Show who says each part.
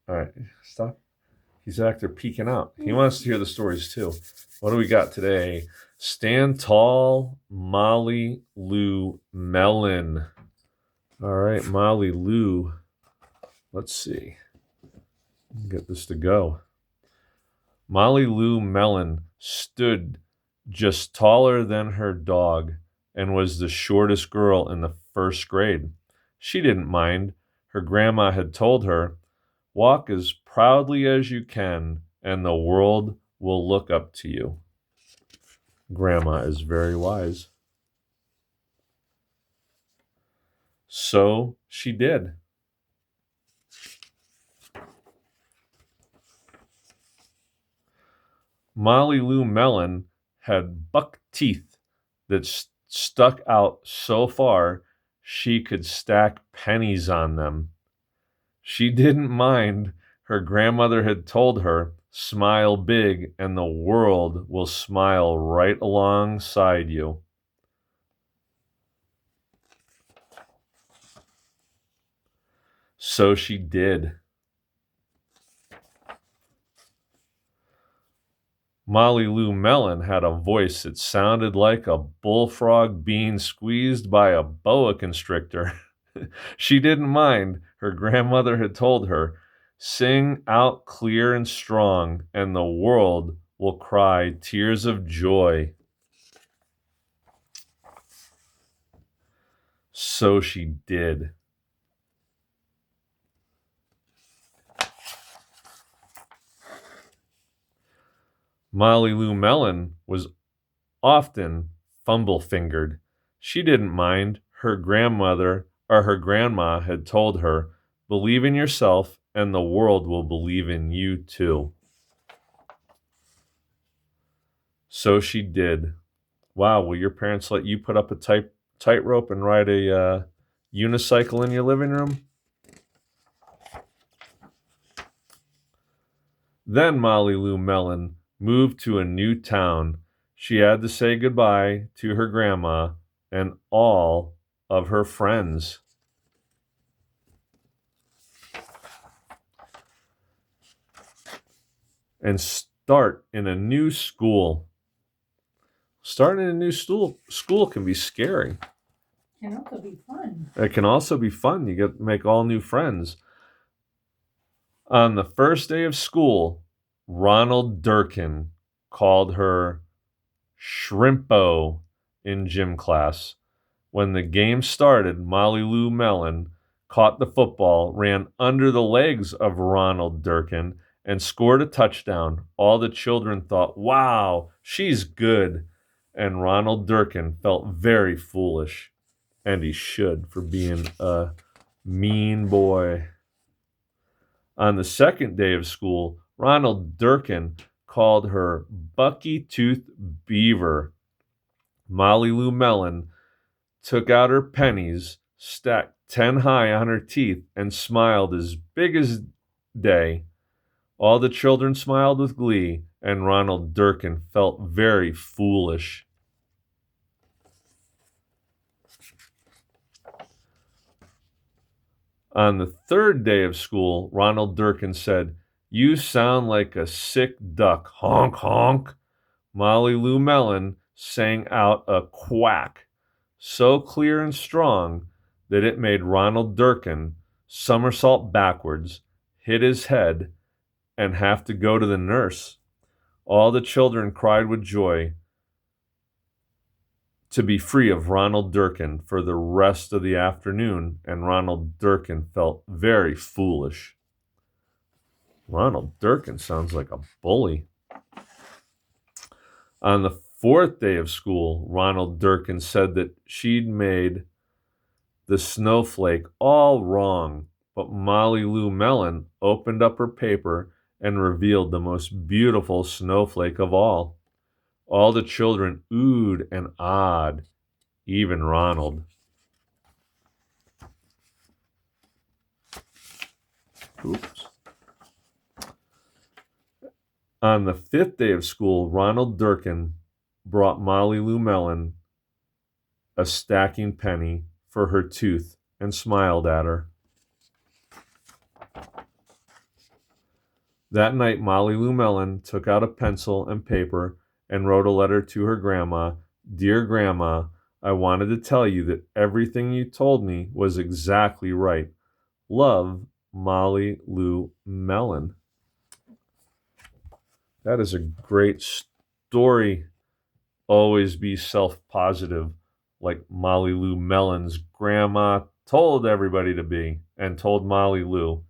Speaker 1: All right, stop. He's back there peeking out. He wants to hear the stories too. What do we got today? Stand Tall, Molly Lou Melon. All right, Molly Lou. Let's see. Get this to go. Molly Lou Melon stood just taller than her dog and was the shortest girl in the first grade. She didn't mind. Her grandma had told her, "Walk as proudly as you can, and the world will look up to you." Grandma is very wise. So she did. Molly Lou Melon had buck teeth that stuck out so far she could stack pennies on them. She didn't mind. Her grandmother had told her, "Smile big and the world will smile right alongside you." So she did. Molly Lou Melon had a voice that sounded like a bullfrog being squeezed by a boa constrictor. She didn't mind. Her grandmother had told her, "Sing out clear and strong, and the world will cry tears of joy." So she did. Molly Lou Melon was often fumble-fingered. She didn't mind. Her grandma had told her, "Believe in yourself and the world will believe in you too." So she did. Wow, will your parents let you put up a tightrope and ride a unicycle in your living room? Then Molly Lou Melon moved to a new town. She had to say goodbye to her grandma and all of her friends. And start in a new school. Starting in a new school can be scary.
Speaker 2: Can also be fun.
Speaker 1: It can also be fun. You get to make all new friends. On the first day of school, Ronald Durkin called her Shrimpo in gym class. When the game started, Molly Lou Melon caught the football, ran under the legs of Ronald Durkin, and scored a touchdown. All the children thought, "Wow, she's good." And Ronald Durkin felt very foolish, and he should, for being a mean boy. On the second day of school, Ronald Durkin called her Bucky Tooth Beaver. Molly Lou Melon took out her pennies, stacked 10 high on her teeth, and smiled as big as day. All the children smiled with glee, and Ronald Durkin felt very foolish. On the third day of school, Ronald Durkin said, "You sound like a sick duck, honk, honk." Molly Lou Melon sang out a quack so clear and strong that it made Ronald Durkin somersault backwards, hit his head, and have to go to the nurse. All the children cried with joy to be free of Ronald Durkin for the rest of the afternoon, and Ronald Durkin felt very foolish. Ronald Durkin sounds like a bully. On the fourth day of school, Ronald Durkin said that she'd made the snowflake all wrong, but Molly Lou Melon opened up her paper and revealed the most beautiful snowflake of all. All the children oohed and ahed, even Ronald. Oops. On the fifth day of school, Ronald Durkin brought Molly Lou Melon a stacking penny for her tooth and smiled at her. That night, Molly Lou Melon took out a pencil and paper and wrote a letter to her grandma. Dear Grandma, I wanted to tell you that everything you told me was exactly right. Love, Molly Lou Melon. That is a great story. Always be self-positive, like Molly Lou Melon's grandma told everybody to be, and told Molly Lou.